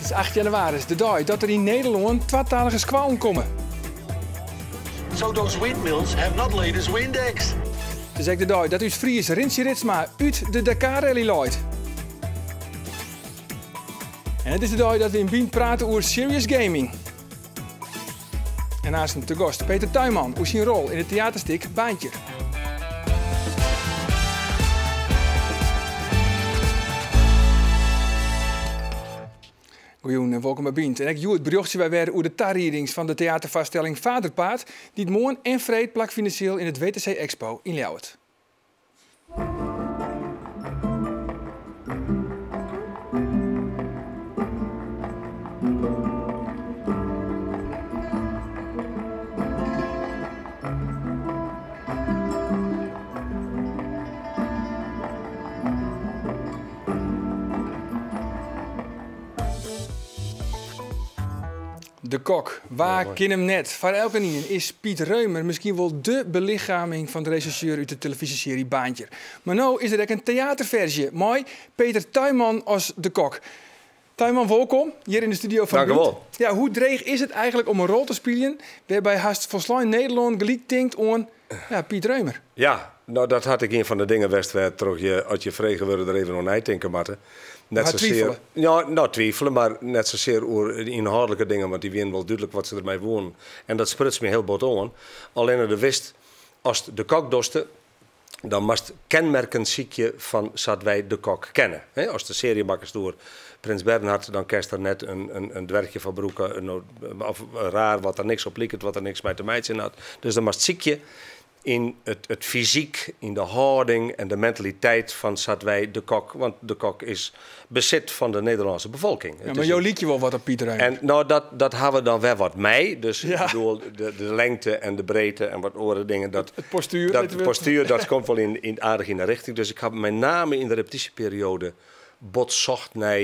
is 8 januari, de dag dat er in Nederland tweetalige squallen komen. So those windmills have not laid us Windex. Het is ook de dag dat u Fries Rintje Ritsma uit de Dakar Rally leidt. En het is de dag dat we in Bien praten over serious gaming. En naast hem te gast Peter Tuinman over zijn rol in het theaterstuk Baantje. Goeien en welkom bij Bient. En ik doe het berichtje wij weer over de tarriedings van de theatervaststelling Vaderpaard, die het morgen en vreed plak financieel in het WTC Expo in Ljouwert. De Kok, waar ken hem net? Voor elke nien is Piet Reumer misschien wel dé belichaming van de regisseur uit de televisieserie Baantje. Maar nu is er ook een theaterversie. Mooi, Peter Tuinman als De Kok. Tuinman, welkom hier in de studio van Dank u wel. Ja, hoe dreig is het eigenlijk om een rol te spelen waarbij haast volslijn Nederland gelijk denkt aan Piet Reumer? Ja, nou dat had ik een van de dingen best waar toch als je vregen wilde er even aan denken matten. Net zozeer, ja, nou twijfelen, maar net zozeer over de inhoudelijke dingen, want die weten wel duidelijk wat ze ermee wonen. En dat sprutst me heel bot aan. Alleen de wist, als de kok doste, dan moest kenmerken ziekje van zat wij de kok kennen. He, als de seriebakkers door Prins Bernhard, dan kerst er net een dwergje van Broeken, of raar wat er niks op liekt, wat er niks mee te meiden in had. Dus dan moest ziekje in het fysiek, in de houding en de mentaliteit van zat wij de kok. Want de kok is bezit van de Nederlandse bevolking. Ja, maar jou liet je wel wat op Piet Reumer. En nou, dat hebben we dan wel wat mee. Dus ik bedoel, de lengte en de breedte en wat andere dingen. Het postuur, dat komt wel aardig in de richting. Dus ik heb met name in de repetitieperiode botzocht naar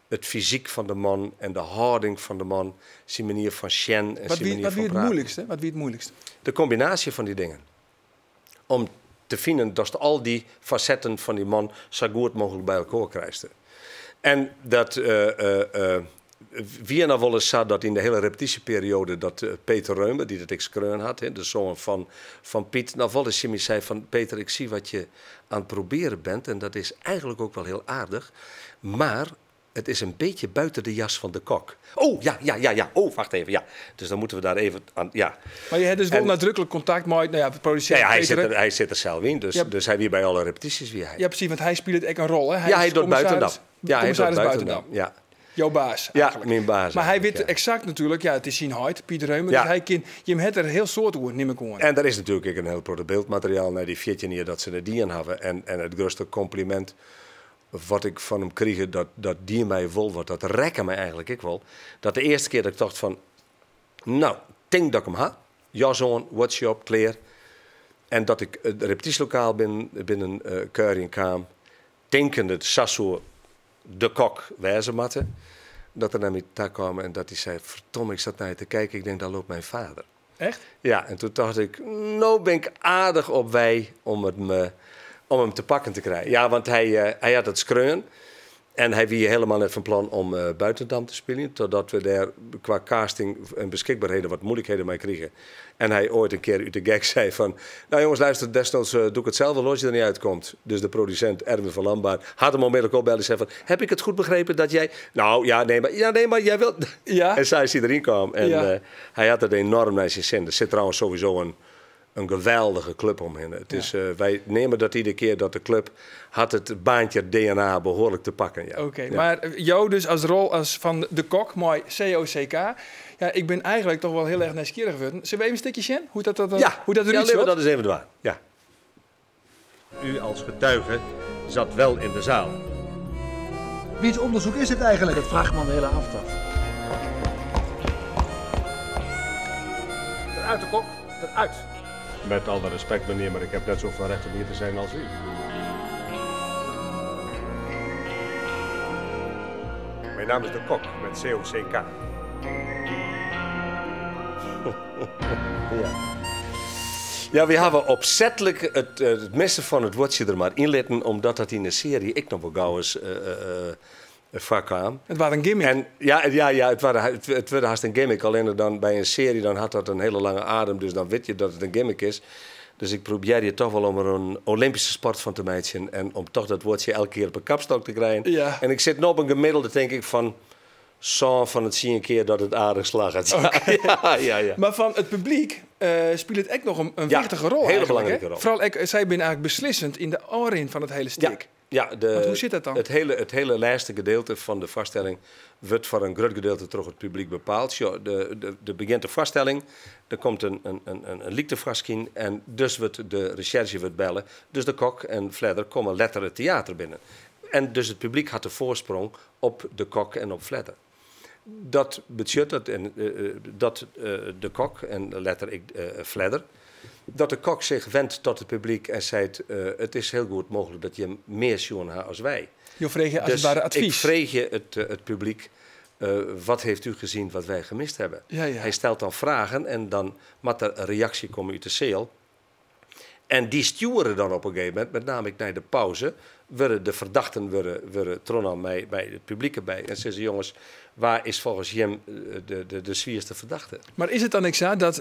het fysiek van de man en de houding van de man. Zijn manier van sjen en zijn manier van praten. Wat wie het moeilijkste? De combinatie van die dingen. Om te vinden dat al die facetten van die man zo goed mogelijk bij elkaar krijgt. En dat wie nou wel eens zag dat in de hele repetitieperiode dat Peter Reumer, die dat ik skreun had, de zoon van Piet, nou wel eens Jimmy zei van Peter, ik zie wat je aan het proberen bent en dat is eigenlijk ook wel heel aardig, maar het is een beetje buiten de jas van de kok. Oh, ja. Oh, wacht even, ja. Dus dan moeten we daar even aan, ja. Maar je hebt dus wel nadrukkelijk contact met de producent. Ja, hij zit er zelf in, dus hij weer bij alle repetities weer. Ja, precies, want hij speelt echt een rol, hè? Hij doet Buitendam. Ja, hij doet Buitendam. Ja. Jouw baas, eigenlijk. Ja, mijn baas. Maar hij weet exact natuurlijk, het is zijn huid, Piet Reumer. Ja. Dus hij kan, je hebt er heel soort over, neem ik aan. En er is natuurlijk ook een heel groot beeldmateriaal naar die 14 jaar dat ze de dien hebben. En het grootste compliment wat ik van hem kreeg, dat die mij vol wordt, dat rekken mij eigenlijk ik wel. Dat de eerste keer dat ik dacht van, nou, denk dat ik hem ha. Jas on, what's your kleer. En dat ik het repetitielokaal binnen Keuring kwam, denkende Sasso de kok wijzen matten. Dat er naar me toe kwam en dat hij zei, verdomme, ik zat naar je te kijken, ik denk, daar loopt mijn vader. Echt? Ja, en toen dacht ik, nou ben ik aardig op wij om hem te pakken te krijgen. Ja, want hij had het skreun. En hij was helemaal net van plan om Buitendam te spelen. Totdat we daar qua casting en beschikbaarheden wat moeilijkheden mee kregen. En hij ooit een keer uit de gag zei van, nou jongens, luister, desnoods doe ik het zelf wel als je er niet uitkomt. Dus de producent Erwin van Lambaard had hem onmiddellijk opbellen en zei van, heb ik het goed begrepen dat jij... Nou, nee, maar jij wilt... Ja? En zij is erin kwam. En hij had het enorm naar zijn zin. Er zit trouwens sowieso een geweldige club omheen. Het is, wij nemen dat iedere keer dat de club had het baantje DNA behoorlijk te pakken. Ja. Oké, maar jou dus als rol als van de kok, mooi COCK. Ja, ik ben eigenlijk toch wel heel erg nieuwsgierig geworden. Zullen we even een stukje zien? Hoe dat eruit ziet? Dat is even waar. Ja. U als getuige zat wel in de zaal. Wiens onderzoek is het eigenlijk? Dat vraagt me de hele avond af. Eruit de kok, eruit. Met alle respect meneer, maar ik heb net zoveel recht om hier te zijn als u. Mijn naam is de Kok met COCK. Ja, we hebben opzettelijk het meeste van het woordje er maar in laten, omdat dat in de serie ik nog wel gauw eens kwam. Het was een gimmick. En het werd haast een gimmick. Alleen dan bij een serie dan had dat een hele lange adem. Dus dan weet je dat het een gimmick is. Dus ik probeer je toch wel om er een Olympische sport van te maken. En om toch dat woordje elke keer op een kapstok te krijgen. Ja. En ik zit nu op een gemiddelde, denk ik, van het zien een keer dat het aardig slaagt. Okay. Ja. Maar van het publiek speelt het echt nog een wichtige rol. Hele belangrijke rol. Vooral, zij zijn eigenlijk beslissend in de aanrin van het hele stuk. Ja, Want hoe zit dat dan? Het hele laatste gedeelte van de vaststelling wordt voor een groot gedeelte door het publiek bepaald. De begint de vaststelling, er komt een liekte vastschien en dus wordt de recherche bellen. Dus de kok en Fledder komen letterlijk het theater binnen. En dus het publiek had de voorsprong op de kok en op Fledder. Dat betekent dat de kok en letterlijk Fledder, dat de kok zich wendt tot het publiek en zei: het is heel goed mogelijk dat je meer zien hebt als wij. Je vreeg je als het ware advies. Ik vreeg je het publiek, wat heeft u gezien wat wij gemist hebben? Ja. Hij stelt dan vragen en dan moet er een reactie komen uit de cel. En die sturen dan op een gegeven moment, met name naar de pauze, worden de verdachten tronnen bij het publiek erbij. En zeggen: jongens, waar is volgens hem de zwierste verdachte? Maar is het dan niks aan dat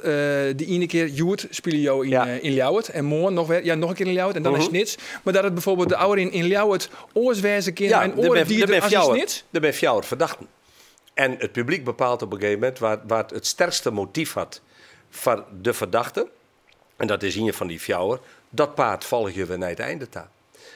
die ene keer Joert spelen jou in Ljouwert en morgen nog een keer in Ljouwert en dan is Snits. Maar dat het bijvoorbeeld de oude in Ljouwert oorswijze keer en oren die als een Snits? Er ben jou verdachten. En het publiek bepaalt op een gegeven moment waar het sterkste motief had voor de verdachte. En dat is een van die fjouwer. Dat paard volgen we naar het einde toe.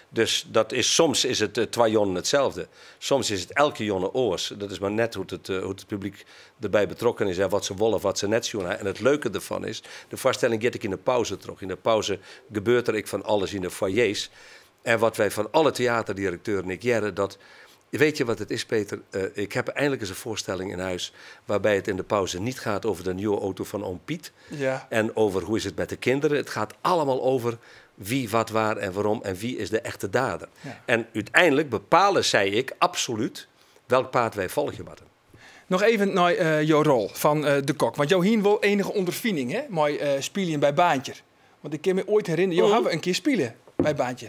Dus soms is het 2 jonnen hetzelfde. Soms is het elke jonne oors. Dat is maar net hoe het publiek erbij betrokken is. En wat ze willen of wat ze net zien. En het leuke ervan is, de voorstelling get ik in de pauze terug. In de pauze gebeurt er van alles in de foyers. En wat wij van alle theaterdirecteuren ik jaren, dat... Weet je wat het is, Peter? Ik heb eindelijk eens een voorstelling in huis waarbij het in de pauze niet gaat over de nieuwe auto van oom Piet. Ja. En over hoe is het met de kinderen. Het gaat allemaal over wie, wat, waar en waarom en wie is de echte dader. Ja. En uiteindelijk bepalen, zei ik, absoluut welk paard wij volgen moeten. Nog even naar jouw rol van de kok. Want jou hier wel enige ondervinding, hè? Mooi spelen bij Baantje. Want ik kan me ooit herinneren, jou hebben we een keer spelen bij Baantje.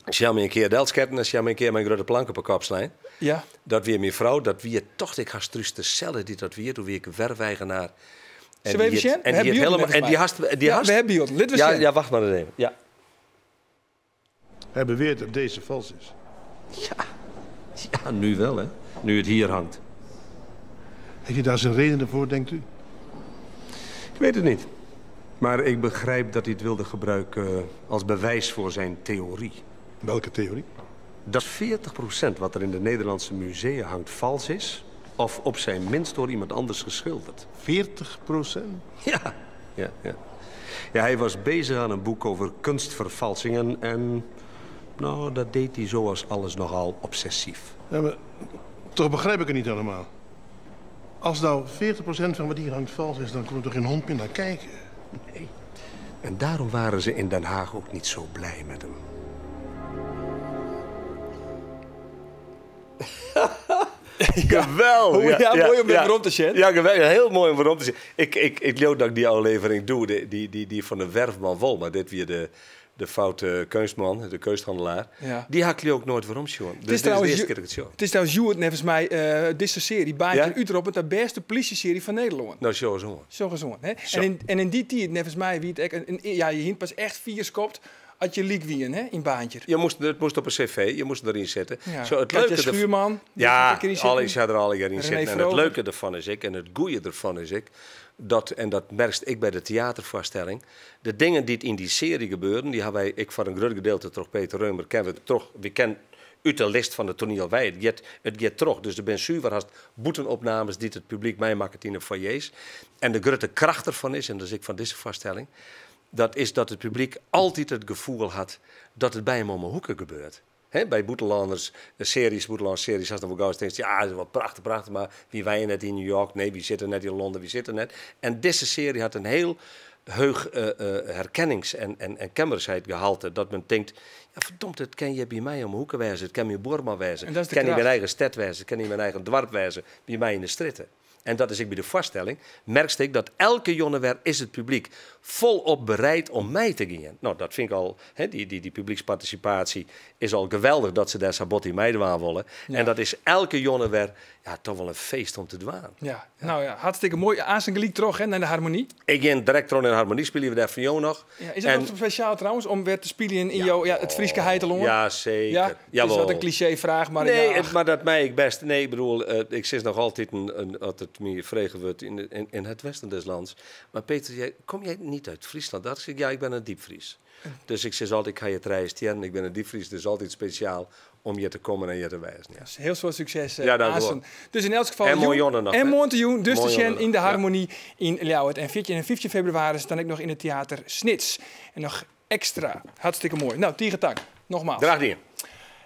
Als je me een keer Delsketten, als je me een keer mijn grote plank op een kop slaan. Ja. Dat weer mijn vrouw, dat weer toch, ik had truus de cellen die dat weer, toen weer ik een verwijgenaar. En die we hebben beelden. Ja, wacht maar even. Ja. Hij beweert dat deze vals is. Ja, nu wel hè. Nu het hier hangt. Heeft hij daar zijn redenen voor, denkt u? Ik weet het niet. Maar ik begrijp dat hij het wilde gebruiken als bewijs voor zijn theorie. Welke theorie? Dat 40% wat er in de Nederlandse musea hangt vals is... of op zijn minst door iemand anders geschilderd. 40%? Ja. Ja, hij was bezig aan een boek over kunstvervalsingen en... nou, dat deed hij zoals alles nogal obsessief. Ja, maar toch begrijp ik het niet allemaal. Als nou 40% van wat hier hangt vals is, dan komt er toch geen hond meer naar kijken? Nee. En daarom waren ze in Den Haag ook niet zo blij met hem. Geweldig! Mooi om weer rond te zetten. Ja, geweldig. Heel mooi om weer rond te zetten. Ik geloof dat ik die aflevering doe, die van de Werfman vol, maar dit weer de foute kunstman, de kunsthandelaar. Ja. Die had ik ook nooit waarom zien. Dus dit is de eerste keer dat ik het zie. Het is trouwens Joert, nevens mij, deze serie, Baantje Uterop, de beste politie-serie van Nederland. Nou, zo gezongen. Zo gezongen, hè? En in die tijd, nevens mij, wie het je hint pas echt 4 skopt. Had je leak wien, hè, in Baantje. Het moest op een cv, je moest erin zetten. Ja. Zo, het leuke Schuurman. Ja, alles had er al in zitten. En het leuke ervan is en het goeie ervan is dat merkte ik bij de theatervoorstelling. De dingen die in die serie gebeuren, die hebben ik voor een groot gedeelte toch Peter Reumer kennen we kennen uit de list van de toneel wij. Het gaat terug. Dus er zijn zuiverhast boetenopnames die het publiek meemaakt in de foyers. En de grote kracht ervan is, en dat is ik van deze voorstelling, dat is dat het publiek altijd het gevoel had dat het bij hem om een hoeken gebeurt. He, bij Boetelanders series, als dan gauw denkt, ja, dat is wel prachtig, maar wie wij net in New York, nee, wie zitten net in Londen, wie zitten net. En deze serie had een heel heug herkennings- en kenbaarheidsgehalte, dat men denkt, Ja, verdomd, het kan je bij mij om de hoeken wijzen. Het kan je Borma wijzen. En dat is de Het kan je kracht. mijn eigen stad wijzen. Het kan je mijn eigen dorp wijzen. Bij mij in de stritten. En dat is ik bij de vaststelling. Merkste ik dat elke jongewer is het publiek volop bereid om mij te gaan. Nou, dat vind ik al, die publieksparticipatie is al geweldig dat ze daar sabot in meiden aan willen. Ja. En dat is elke jongewer toch wel een feest om te doen. Ja, nou ja, hartstikke mooi. Aansengeliek terug hè, naar de harmonie. Ik ging direct in harmonie spelen we daar van jou nog. Ja, is dat nog speciaal trouwens om weer te spelen in jouw, het Frieske Heitelon? Ja, zeker. Ja, het is Jawel. wat een cliché vraag, maar Nee, ja, maar dat mij ik best. Nee, ik bedoel, ik zit nog altijd als het meer vregen wordt in het westen des lands. Maar Peter, kom jij niet uit Friesland? Dat zeg ik, ja, ik ben een diepvries. Dus ik zeg altijd, ik ga je treijen. Ik ben een diepvries, dus altijd speciaal om je te komen en je te wijzen. Ja. dus heel veel succes. Ja, dank Aassen. u. Dus in elk geval. En miljoenen nog, En hè? Montejoen, dus Mooi te zien jongen in de nog, ja. harmonie in Ljouwert. En 14 en 15 februari sta ik nog in het theater Snits. En nog extra. Hartstikke mooi. Nou, Tiegertang, nogmaals. Draag die in.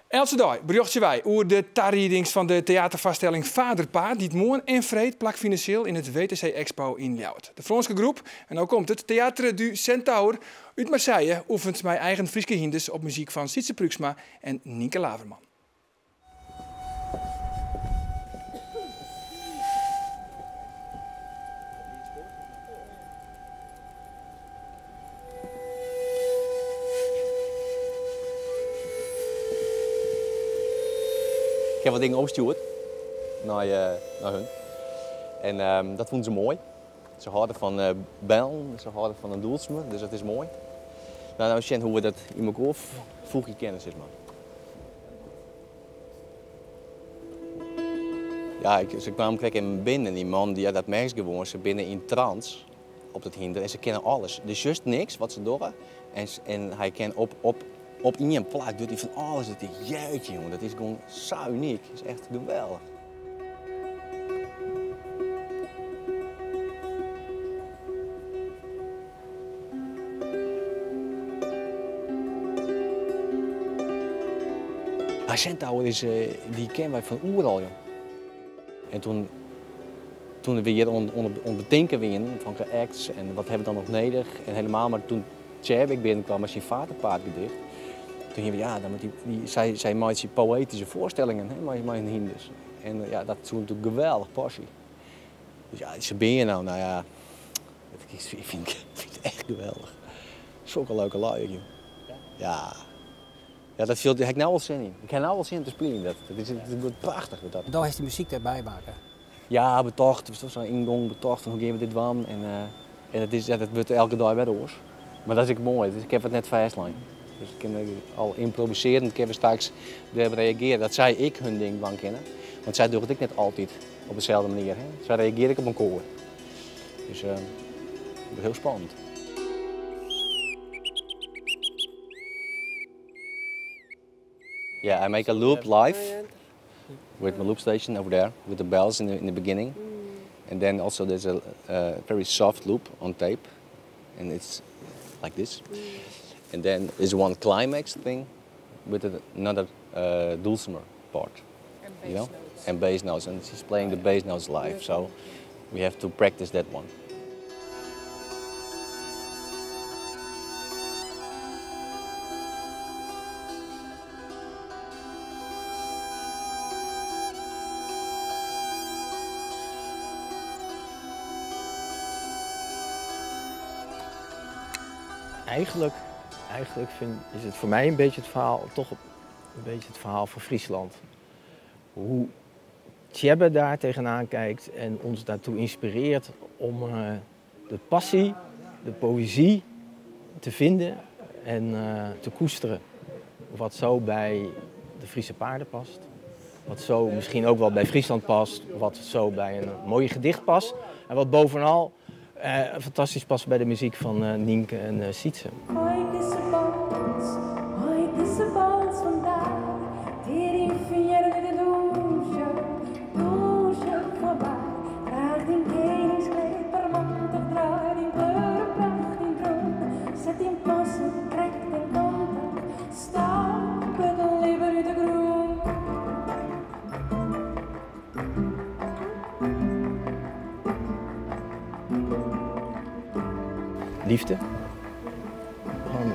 Else dag, berichtje wij over de tarriedings van de theatervaststelling Vaderpaard, die het mooi en vreed plak financieel in het WTC Expo in Ljouwert. De Franse groep, en nou komt het, Theater du Centaur uit Marseille oefent mijn eigen Frieske hindes op muziek van Sietse Pruksma en Nienke Laverman. Ik heb wat dingen opgestuurd naar hun. En dat vonden ze mooi. Ze houden van bellen, ze houden van een doelsme, dus dat is mooi. Nou zien hoe we dat in elkaar voeg je kennis is, man. Ja, ze kwamen in binnen en die man die had dat merkt gewoon, ze binnen in trance op het hinder en ze kennen alles. Er is juist niks wat ze doen en hij kan op in je plak doet hij van alles. Dat is jeetje, jongen. Dat is gewoon zo uniek. Dat is echt geweldig. Centaur is, die kennen wij van oeral, joh. En toen we hier onder bedenken wingen van acts en wat hebben we dan nog nodig. En helemaal, maar toen Tjerwijk binnenkwam met zijn Vaderpaard gedicht. Toen gingen we, ja, dan moet zij maakt die poëtische voorstellingen, hè, met een hinders. En ja, dat is natuurlijk geweldig passie. Dus ja, ze ben je nou ja, ik vind het echt geweldig. Zulke leuke lui, joh. Ja. Ja, dat heb ik nou wel zin in. Ik heb nou wel zin in te spelen. Dat wordt prachtig. Dat. Daar heeft de muziek erbij maken. Ja, betocht. Het was zo'n ingang, betocht. Hoe gaan we dit doen? En het wordt elke dag weer oors. Maar dat is ook mooi. Dus ik heb het net fastlijn. Dus ik kan al improviseren. Ik heb straks erop reageren. Dat zij ik hun ding van kennen. Want zij doen het ook net altijd op dezelfde manier. Hè? Zij reageer ik op een koor. Dus dat is heel spannend. Yeah, I make a loop live with my loop station over there with the bells in the beginning, and then also there's a very soft loop on tape, and it's like this. And then there's one climax thing with another dulcimer part, you know, and bass notes, and she's playing the bass notes live, so we have to practice that one. Eigenlijk is het voor mij een beetje het verhaal, toch een beetje het verhaal van Friesland. Hoe Tjebbe daar tegenaan kijkt en ons daartoe inspireert om de passie, de poëzie te vinden en te koesteren. Wat zo bij de Friese paarden past. Wat zo misschien ook wel bij Friesland past. Wat zo bij een mooi gedicht past. En wat bovenal fantastisch past bij de muziek van Nienke en Sietse. Liefde. Gewoon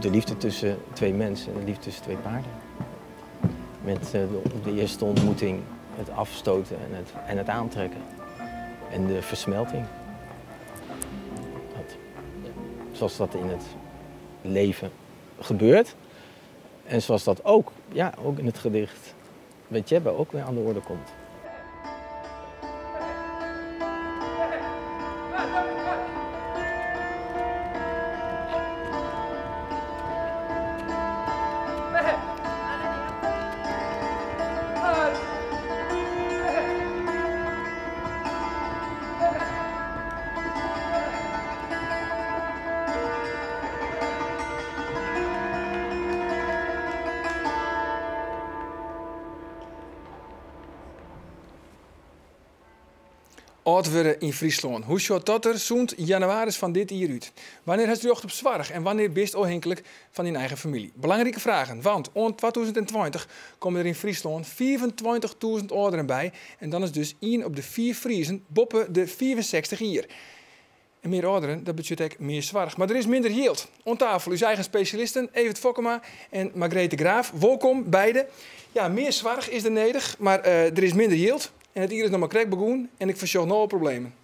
de liefde tussen twee mensen, de liefde tussen twee paarden. Met op de eerste ontmoeting het afstoten en het aantrekken. En de versmelting. Zoals dat in het leven gebeurt. En zoals dat ook in het gedicht bij Tjebbe ook weer aan de orde komt. Oud worden in Friesland. Hoe ziet dat er zo'n januari van dit jaar uit? Wanneer heeft u op zwaar en wanneer best afhankelijk van uw eigen familie? Belangrijke vragen, want in 2020 komen er in Friesland 24.000 ouderen bij. En dan is dus 1 op de 4 Friezen boven de 64 jaar. En meer ouderen, dat betekent ook meer zwaar. Maar er is minder yield. On tafel uw eigen specialisten, Evert Fokkema en Margrethe Graaf. Welkom, beiden. Ja, meer zwaar is er nodig, maar er is minder yield. En het hier is nog maar krek begonnen en ik verzocht nog problemen.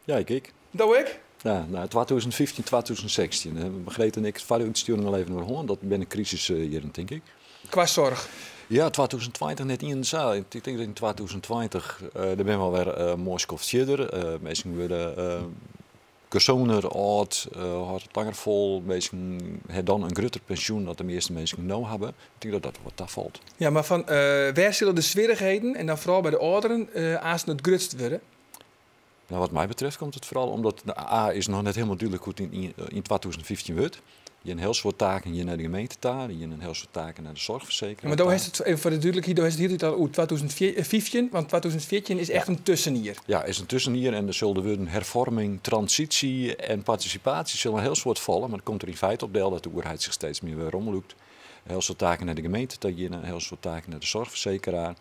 Ja, ik. Dat ik? Ja, nou, 2015, 2016. Margrethe en ik sturen al even naar Holland. Dat ben een crisis hier, denk ik. Qua zorg? Ja, 2020 net in de zaal. Ik denk dat in 2020, daar ben we wel weer mooi verder. Mensen worden gezonder, oud, hard langer vol. Mensen hebben dan een groter pensioen dat de meeste mensen nou hebben. Ik denk dat dat wat daar valt. Ja, maar van waar zullen de zwierigheden, en dan vooral bij de ouderen, als het grutst worden? Nou, wat mij betreft komt het vooral omdat de A is nog net helemaal duidelijk goed in 2015 wordt. Je een heel soort taken hier naar de gemeentetaal, je een heel soort taken naar de zorgverzekering. Ja, maar dan is het even voor de duidelijkheid, dan is het hier al 2015, want 2014 is echt een tussennier. Ja, is een tussennier en er zullen we een hervorming, transitie en participatie zullen een heel soort vallen, maar er komt er in feite op deel dat de overheid zich steeds meer weer omloekt. Een heel soort taken naar de gemeentetaal, een heel soort taken naar de zorgverzekeraar.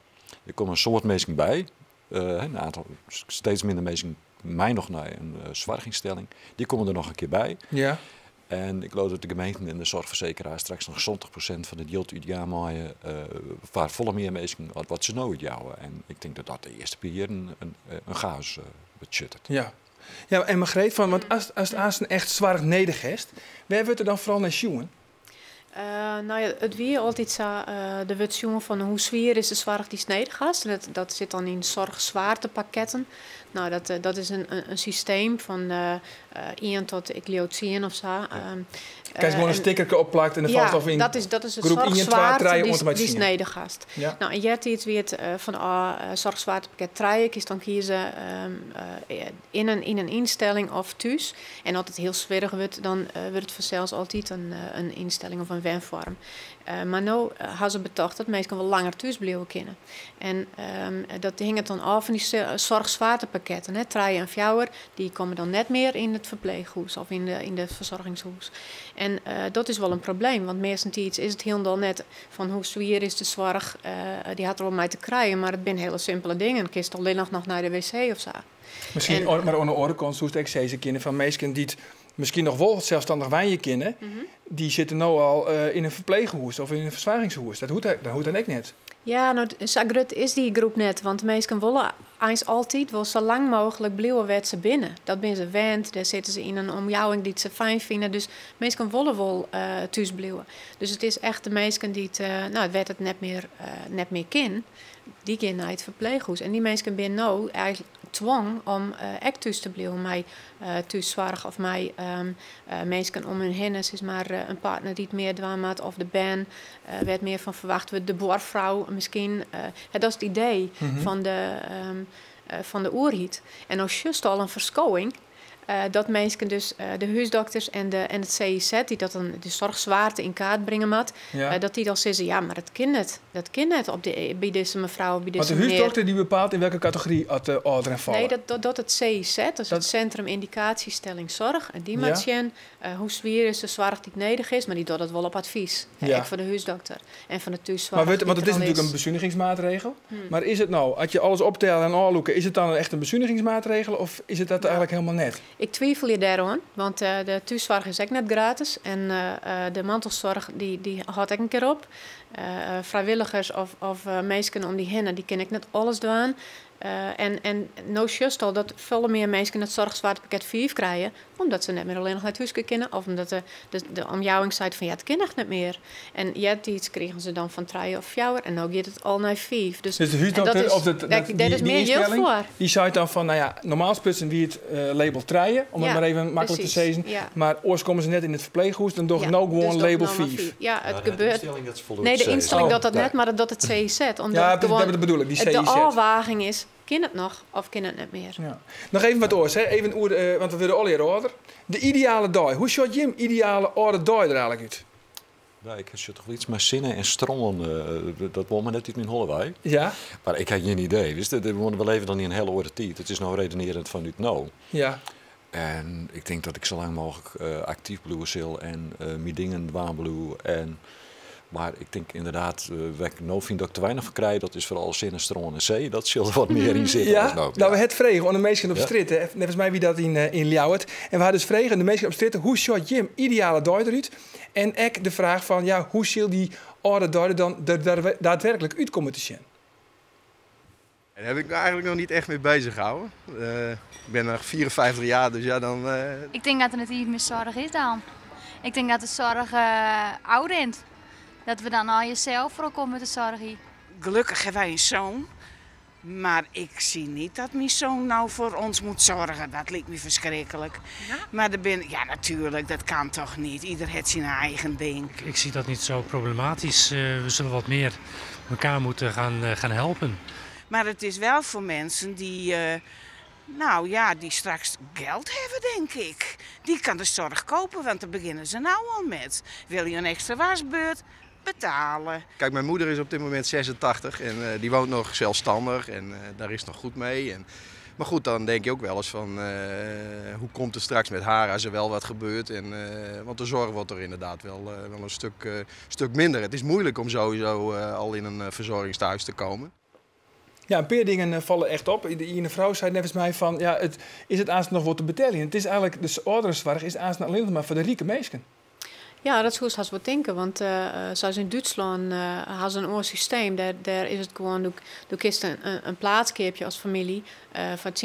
Er komen een soort mensen bij, een aantal steeds minder mensen, mij nog naar een zorginstelling. Die komen er nog een keer bij. Ja. En ik geloof dat de gemeenten en de zorgverzekeraar straks nog 70% van het yield uitgaan maaien, waar volle meer mensen wat ze nou uitjouwen. En ik denk dat dat de eerste periode een chaos budgettert. Ja. Ja, en Margrethe, want als een echt zwaar nedig is, waar wordt er dan vooral naar jongen? Nou ja, het weer altijd zo, de wetsjongen van hoe zwaar is de zorg die snedig is. Dat zit dan in zorgzwaartepakketten. Nou, dat is een systeem van 1 tot ik leeuw 10 of zo. Kijk, gewoon een stickertje opplakt en de vast of in dat is het groep 1 en 2, 3 die snedig is. Ja. Nou, en je hebt iets weer van zorgzwaartepakket 3 is dan kiezen in een instelling of thuis. En als het heel zwaar wordt, dan wordt het vanzelfs altijd een instelling of een wenvorm. Maar nu hebben ze bedacht dat mensen wel langer thuis blijven kunnen. En dat hing het dan af van die zorgzwaartepakketten. 3 en 4, die komen dan net meer in het verpleeghuis of in de verzorgingshuis. En dat is wel een probleem, want meestal is het heel net van hoe zwaar is de zorg, die had er wel mee te krijgen, maar het zijn hele simpele dingen. Je kist alleen nog naar de wc of zo. Misschien, maar aan de andere kant, zoals ik zei, kinderen van mensen die het misschien nog wel zelfstandig wijnje kennen, die zitten nu al in een verpleeghuis of in een verzwaringshuis. Dat hoeft dan ook net. Ja, nou, zo groot is die groep net, want de mensen willen eens altijd wel zo lang mogelijk blijven wat ze binnen. Dat ben ze wend, daar zitten ze in een omjouwing die ze fijn vinden, dus mensen willen wel thuis blijven. Dus het is echt de mensen die het werd het net meer kin, die gaan naar het verpleeghuis. En die mensen zijn nou eigenlijk dwang om echt thuis te blijven met thuiszorg of met mensen om hun heen. Is maar een partner die het meer dwang maakt of de band werd meer van verwacht wordt. De boorvrouw misschien. Dat is het idee van de oerhiet. En als just al een verschouwing. Dat mensen dus de huisdokters en het CIZ, die dat dan de zorgzwaarte in kaart brengen moet, dat die dan zeggen, ja, maar dat kan net bij deze mevrouw, bij deze meneer. Maar de huisdokter die bepaalt in welke categorie de ouderen vallen? Nee, dat het CIZ, dat het Centrum Indicatiestelling Zorg, en die maakt hoe zwaar is de zorg die nodig is, maar die doet dat wel op advies. Ook voor de huisdokter en van de thuiszorg. Maar want het is natuurlijk een bezuinigingsmaatregel. Maar is het nou, als je alles optelt en aanloeken, is het dan echt een bezuinigingsmaatregel of is het dat eigenlijk helemaal net? Ik twijfel je daaraan, want de thuiszorg is ook net gratis. En de mantelzorg die houdt ik een keer op. Vrijwilligers of mensen om die heen, die ken ik net alles doen. En nou just al dat veel meer mensen het zorgzwaartepakket 5 krijgen, omdat ze net meer alleen nog naar het huis kunnen, of omdat de omjouwing zei van ja, het kan echt niet meer. En ja, iets kregen ze dan van 3 of 4 en nu gaat het al naar 5. Dus de huisdokter of dat is meer heel voor. Die zei dan van, nou ja, normaal splitsen wie het label 3, om het maar even makkelijk te zeggen. Ja. Maar oors komen ze net in het verpleeghuis, dan toch nou gewoon dus label 5. Ja, het gebeurt. De instelling dat net, maar dat het CIZ. Ja, dat bedoel ik, die CIZ. De afwaging is, kan het nog of kan het niet meer? Ja. Nog even wat oors, hè? Even want we worden al hier ouder. De ideale dag. Hoe ziet Jim ideale oude dag er eigenlijk uit? Ja, ik heb toch iets met zinnen en stromen. Dat woont me net in mijn Hollewij. Ja. Maar ik heb geen idee. We leven dan niet een hele oude tijd. Het is nou redenerend vanuit nou. Ja. En ik denk dat ik zo lang mogelijk actief blijven zal en mijn dingen waanbeleven. Maar ik denk inderdaad, wat ik nou vind dat ik te weinig van krijg, dat is vooral zin en stroom en zee. Dat zult er wat meer in zitten. Ja, nou we het vregen aan de mensen op straat. Net volgens mij wie dat in Ljouwert. En we hadden dus vregen aan de mensen op straat, hoe ziet Jim ideale dag eruit? En ook de vraag van, ja, hoe zal die oude dag dan daadwerkelijk uitkomen te zien? Daar heb ik me eigenlijk nog niet echt mee bezig gehouden. Ik ben nog 54 jaar, dus ja dan... Ik denk dat er niet iets meer zorg is dan. Ik denk dat de zorg oud is. Dat we dan al jezelf voor komen met de zorg hier. Gelukkig hebben wij een zoon. Maar ik zie niet dat mijn zoon nou voor ons moet zorgen. Dat lijkt me verschrikkelijk. Ja? Maar ja, natuurlijk, dat kan toch niet. Ieder heeft zijn eigen ding. Ik zie dat niet zo problematisch. We zullen wat meer elkaar moeten gaan helpen. Maar het is wel voor mensen die... die straks geld hebben, denk ik. Die kan de zorg kopen, want daar beginnen ze nou al met. Wil je een extra wasbeurt? Betalen. Kijk, mijn moeder is op dit moment 86 en die woont nog zelfstandig en daar is het nog goed mee. Maar goed, dan denk je ook wel eens van hoe komt het straks met haar als er wel wat gebeurt. Want de zorg wordt er inderdaad wel een stuk minder. Het is moeilijk om sowieso al in een verzorgingstehuis te komen. Ja, een paar dingen vallen echt op. Een vrouw zei net als mij van, ja, is het aanstaan nog wat te betalen? Het is eigenlijk, de ouderenzorg is aanstaan alleen maar voor de rieke mensen. Ja, dat is goed als we denken, want zoals in Duitsland hebben ze een oor systeem. Daar is het gewoon, doe kist een plaatskeepje als familie van €10.000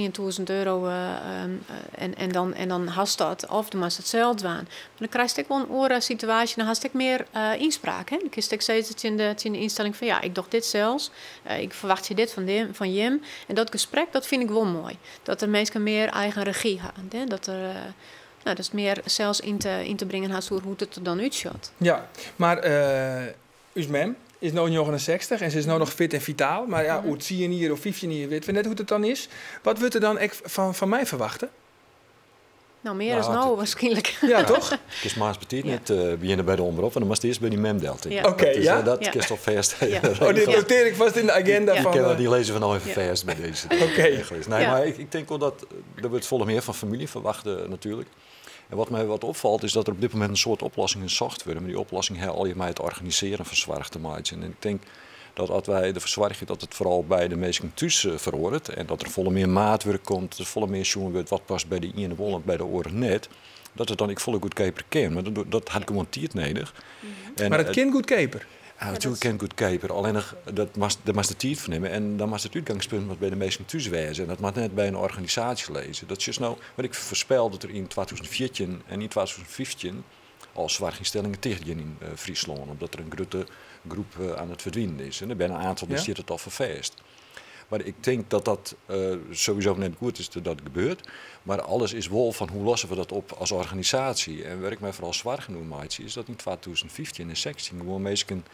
en dan hast dat, of dan moet het zelf doen. Maar dan krijg je wel een oor situatie, dan hast ik meer inspraak. Hè? Dan kist ik steeds in de instelling van ja, ik doe dit zelfs, ik verwacht je dit van Jim. En dat gesprek, dat vind ik wel mooi. Dat er mensen meer eigen regie hebben. Hè? Dat er... dat is meer zelfs in te brengen haast hoe het er dan uitziet. Ja, maar uw mem is nu 69 en ze is nu nog fit en vitaal. Maar ja, hoe het zie je hier of 15 hier, weten we net hoe het dan is. Wat wordt er dan van mij verwachten? Nou, meer is nou waarschijnlijk. Ja, toch? Het is maar petit net beginnen bij de omroep en dan moest eerst bij die memdelt. Ja. Oké, ja? Dat is toch vast. Ja. Dit noteer ik vast in de agenda van... Die lezen we nou even vast bij deze. Oké. Nee, maar ik denk wel dat er wordt volle meer van familie verwachten natuurlijk. En wat mij wat opvalt is dat er op dit moment een soort oplossing gezocht wordt. Maar die oplossing heeft al je mij het organiseren van verzorg te maken. En ik denk dat als wij de verzorging, dat het vooral bij de mensen thuis verhoort. En dat er volle meer maatwerk komt, dat er volle meer jongen wordt wat past bij de ene wol en bij de oren net. Dat het dan ik volle goedkeper ken. Maar dat had gewoon tijd nodig. En, maar het kind goedkeper? Ja, natuurlijk ken goedkeper. Alleen dat mag de tijd vernemen. En dan mag het uitgangspunt wat bij de meesten thuis wezen. En dat mag net bij een organisatie lezen. Dat is nou wat ik voorspel dat er in 2014 en in 2015 al zorginstellingen tegen in Friesland. Omdat er een grote groep aan het verdwijnen is. En er zijn een aantal die zit het al vervest. Maar ik denk dat dat sowieso net goed is dat dat gebeurt. Maar alles is wel van hoe lossen we dat op als organisatie. En waar ik mij vooral zwaar genoeg maak, is dat in 2015 en 2016 gewoon mensen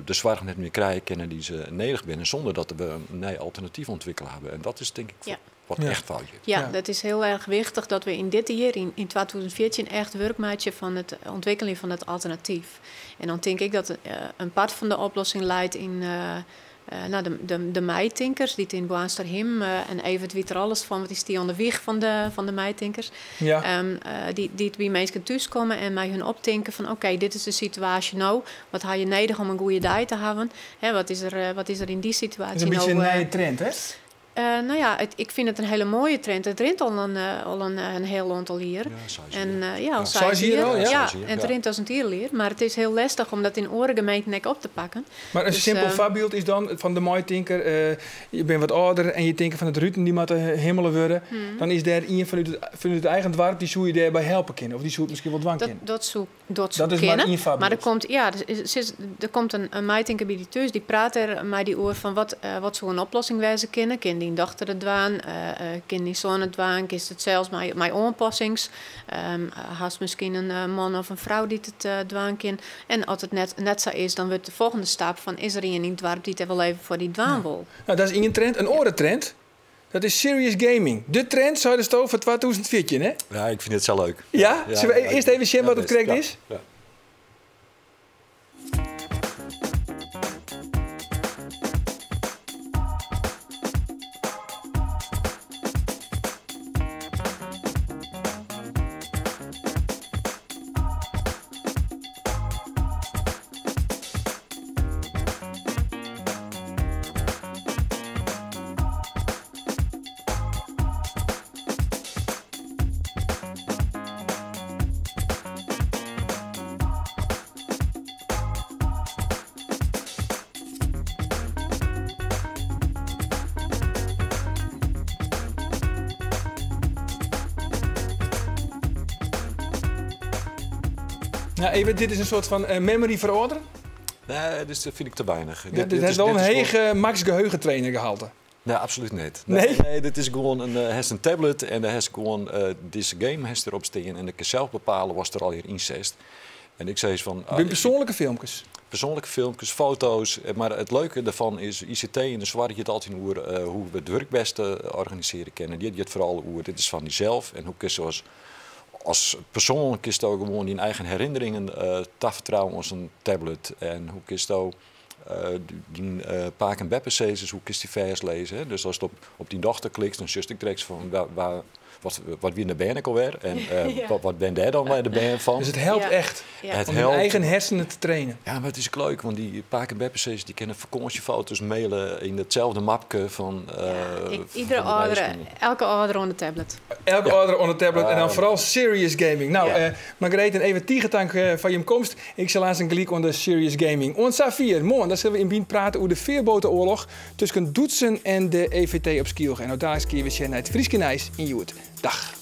de zorg net meer krijgen kennen die ze nodig zijn. Zonder dat we een alternatief ontwikkeld hebben. En dat is denk ik wat echt fout is. Ja, dat is heel erg wichtig dat we in dit jaar, in 2014, echt werk maken van het ontwikkeling van het alternatief. En dan denk ik dat een part van de oplossing leidt in... de meitinkers, die in Boasterhim en even weet er alles van, wat is die aan de wieg van de meitinkers. Ja. Die bij mensen thuiskomen en mij hun optinken van oké, dit is de situatie nou, wat heb je nodig om een goede dag te hebben? Hè, wat is er in die situatie nou? Dat is een beetje een nieuwe trend, hè? Nou ja, ik vind het een hele mooie trend. Het rint al een heel aantal jaar. Ja, al 6 jaar. Ja, en het rint als een tierleer. Maar het is heel lastig om dat in orengemeenten op te pakken. Maar een simpel voorbeeld is dan van de maaithinker. Je bent wat ouder en je denkt van het ruten die moet hemelen worden. Dan is daar iemand vanuit het eigen dorp die zou je daarbij helpen kunnen. Of die zou het misschien wel dwang kennen. Dat is maar één voorbeeld. Maar er komt een maaithinker bij die thuis. Die praat er met die oor van wat zou een oplossing wijzen kunnen. Kan die dochter het dwaan, kan die zoon het dwaan, is het zelfs met aanpassings. Haast misschien een man of een vrouw die het dwaan kan. En als het net zo is, dan wordt de volgende stap van is er iemand in het dorp die het wel even voor die dwaan wil. Nou, dat is één trend. Een andere trend. Dat is serious gaming. De trend zou de stof voor 2014, hè? Ja, ik vind het zo leuk. Ja? Zullen we eerst even zien wat het correct is? Ja. Nou, even, dit is een soort van memory verouderen. Nee, dus dat vind ik te weinig. Dit heeft wel een hege max geheugentrainer gehalte. Nee, absoluut niet. Nee? Dit is gewoon een tablet en daar heeft gewoon deze game erop staan en ik kan zelf bepalen was er al hier in zest. En ik zei van. Persoonlijke filmpjes. Persoonlijke filmpjes, foto's. Maar het leuke daarvan is ICT en de zwart je het altijd over hoe we het werk beste organiseren kennen. Die het vooral over dit is van jezelf en hoe kun je als persoonlijk is het ook gewoon in eigen herinneringen te vertrouwen als een tablet. En hoe kun je die paak en webpc's, hoe kun je die vers lezen. Hè? Dus als je op die dochter klikt, dan zus ik direct van wat wie in de band ik alweer. En wat ben jij dan bij de band van? Dus het helpt echt om je eigen hersenen te trainen. Ja, maar het is leuk, want die paak en webpc's die kunnen vakantiefoto's mailen in hetzelfde mapje van. Elke ouder on de tablet. Elke ouder on de tablet en dan vooral serious gaming. Nou, Margrethe, even tiegetank van je komst. Ik zal laatst een gelijk on de serious gaming. On Safir, mooi, dan zullen we in Bien praten over de veerbotenoorlog tussen Doetsen en de EVT op Skielge. En nou daar is keer weer naar het Frieskenijs in Joet. Dag.